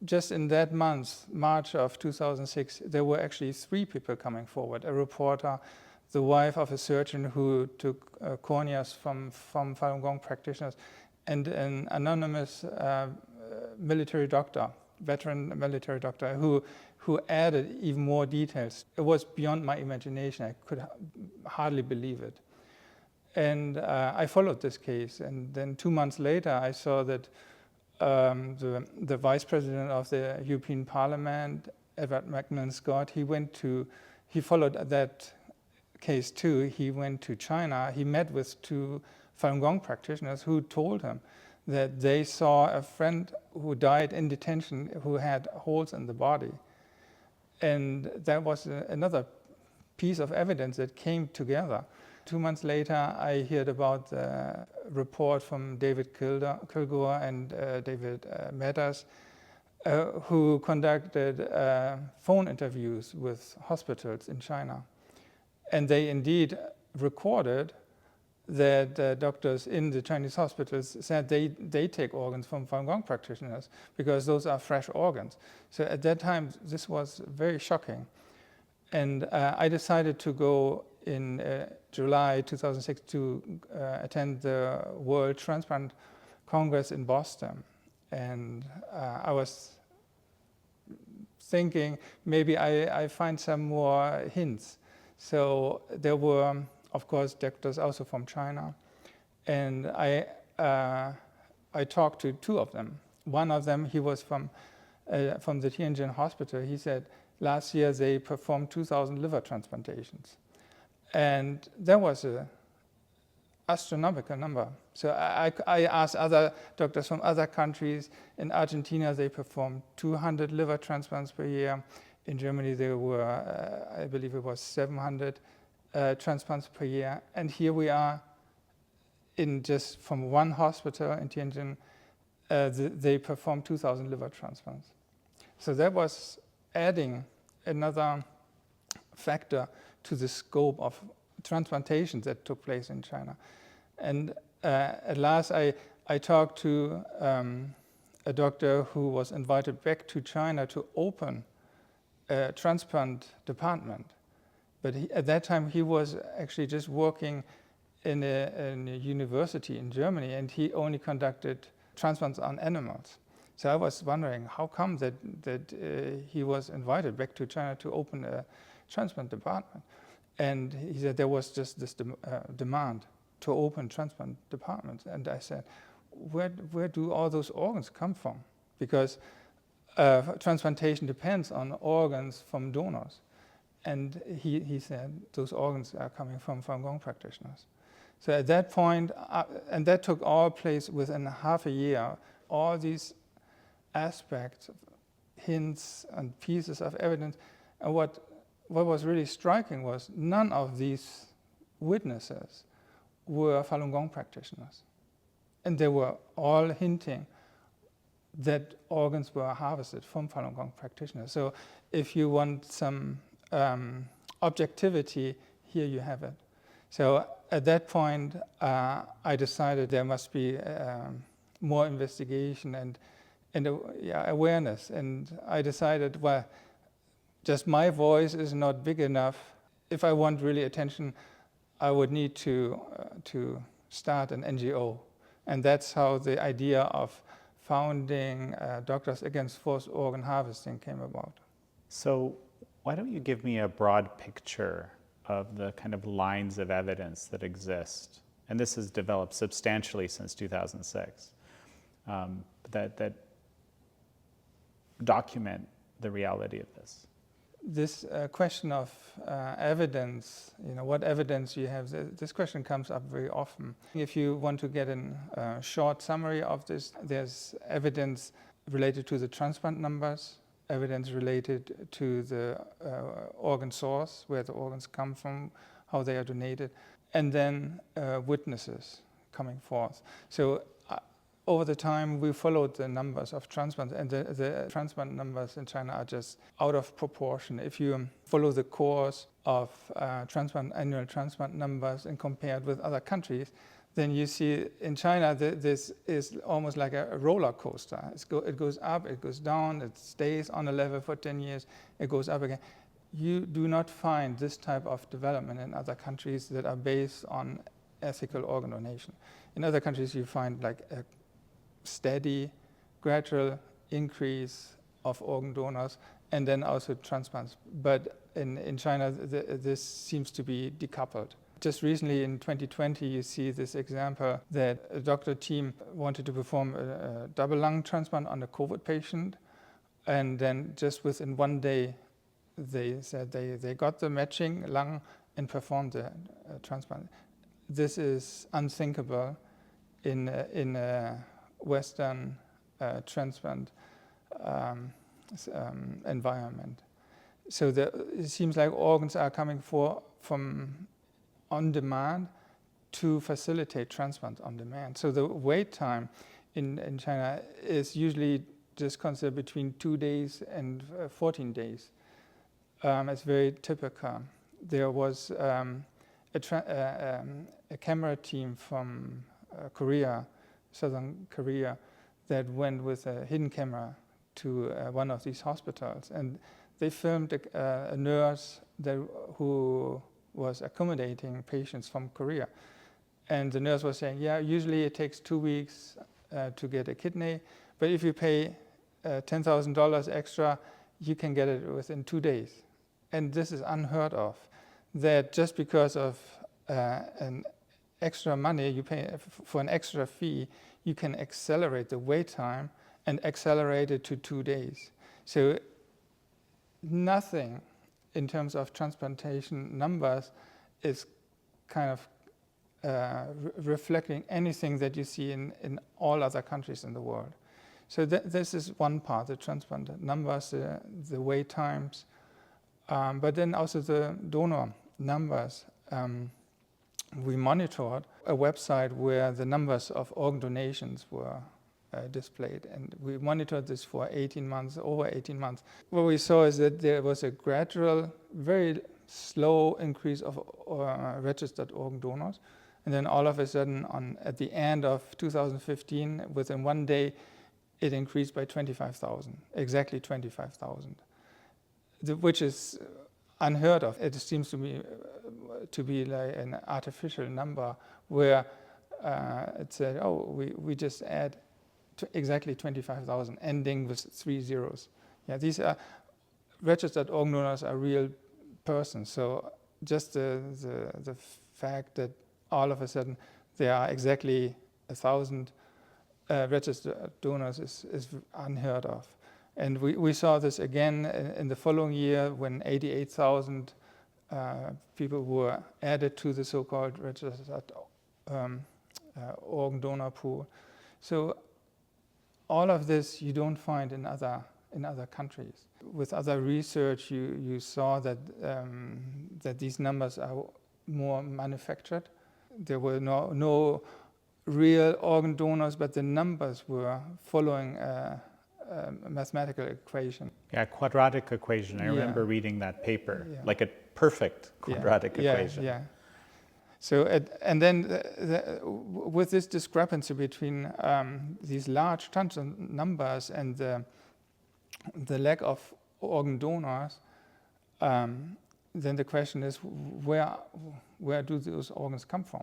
Just in that month, March of 2006, there were actually 3 people coming forward: a reporter, the wife of a surgeon who took corneas from Falun Gong practitioners, and an anonymous military doctor, veteran military doctor, who added even more details. It was beyond my imagination. I could hardly believe it. And I followed this case, and then 2 months later I saw that the vice president of the European Parliament, Edward Macmillan-Scott, he followed that case too. He went to China. He met with 2 Falun Gong practitioners who told him that they saw a friend who died in detention who had holes in the body. And that was another piece of evidence that came together. 2 months later, I heard about the report from David Kilgore and David Meadows, who conducted phone interviews with hospitals in China. And they indeed recorded that doctors in the Chinese hospitals said they take organs from Falun Gong practitioners because those are fresh organs. So at that time, this was very shocking. And I decided to go in July 2006 to attend the World Transplant Congress in Boston. And I was thinking maybe I find some more hints. So there were, of course, doctors also from China. And I talked to 2 of them. One of them, he was from the Tianjin hospital. He said last year they performed 2,000 liver transplantations. And that was an astronomical number. So I asked other doctors from other countries. In Argentina, they performed 200 liver transplants per year. In Germany, there were, I believe it was 700 transplants per year. And here we are in just from one hospital in Tianjin, they performed 2,000 liver transplants. So that was adding another factor to the scope of transplantations that took place in China. And at last I talked to a doctor who was invited back to China to open a transplant department. But at that time he was actually just working in a university in Germany, and he only conducted transplants on animals. So I was wondering how come that he was invited back to China to open a transplant department. And he said there was just this demand to open transplant departments. And I said, where do all those organs come from? Because transplantation depends on organs from donors. And he said those organs are coming from Falun Gong practitioners. So at that point, and that took all place within half a year, all these aspects, hints and pieces of evidence. And what was really striking was none of these witnesses were Falun Gong practitioners. And they were all hinting that organs were harvested from Falun Gong practitioners. So if you want some objectivity, here you have it. So at that point, I decided there must be more investigation and awareness. And I decided, well, just my voice is not big enough. If I want really attention, I would need to start an NGO. And that's how the idea of founding Doctors Against Forced Organ Harvesting came about. So why don't you give me a broad picture of the kind of lines of evidence that exist? And this has developed substantially since 2006, that document the reality of this. This question of evidence, what evidence you have, this question comes up very often. If you want to get a short summary of this, there's evidence related to the transplant numbers, evidence related to the organ source, where the organs come from, how they are donated, and then witnesses coming forth. So over the time, we followed the numbers of transplants, and the transplant numbers in China are just out of proportion. If you follow the course of annual transplant numbers and compared with other countries, then you see in China this is almost like a roller coaster. It goes up, it goes down, it stays on a level for 10 years, it goes up again. You do not find this type of development in other countries that are based on ethical organ donation. In other countries you find like a steady, gradual increase of organ donors and then also transplants. But in China this seems to be decoupled. Just recently in 2020 you see this example that a doctor team wanted to perform a double lung transplant on a COVID patient, and then just within 1 day they said they got the matching lung and performed the transplant. This is unthinkable in a Western transplant environment. So it seems like organs are coming from on demand to facilitate transplant on demand. So the wait time in China is usually just considered between 2 days and 14 days. It's very typical. There was a camera team from Korea, Southern Korea, that went with a hidden camera to one of these hospitals, and they filmed a nurse who was accommodating patients from Korea. And the nurse was saying, yeah, usually it takes 2 weeks to get a kidney, but if you pay $10,000 extra, you can get it within 2 days. And this is unheard of, that just because of an extra money you pay for an extra fee, you can accelerate the wait time and accelerate it to 2 days. So nothing in terms of transplantation numbers is kind of reflecting anything that you see in all other countries in the world. So this is one part, the transplant numbers, the wait times, but then also the donor numbers. We monitored a website where the numbers of organ donations were displayed, and we monitored this for 18 months, over 18 months. What we saw is that there was a gradual, very slow increase of registered organ donors, and then all of a sudden at the end of 2015, within 1 day, it increased by 25,000, exactly 25,000, which is unheard of. It seems to me to be like an artificial number where it said, oh, we just add exactly 25,000, ending with 3 zeros. Yeah, these are registered organ donors, are real persons. So just the fact that all of a sudden there are exactly 1,000 registered donors is unheard of. And we saw this again in the following year when 88,000 people were added to the so-called registered organ donor pool. So all of this you don't find in other countries. With other research, you saw that these numbers are more manufactured. There were no real organ donors, but the numbers were following a mathematical equation. Yeah, quadratic equation. I remember reading that paper, like a perfect quadratic equation. Yeah. So, and then with this discrepancy between these large transplant numbers and the lack of organ donors, then the question is, where do those organs come from?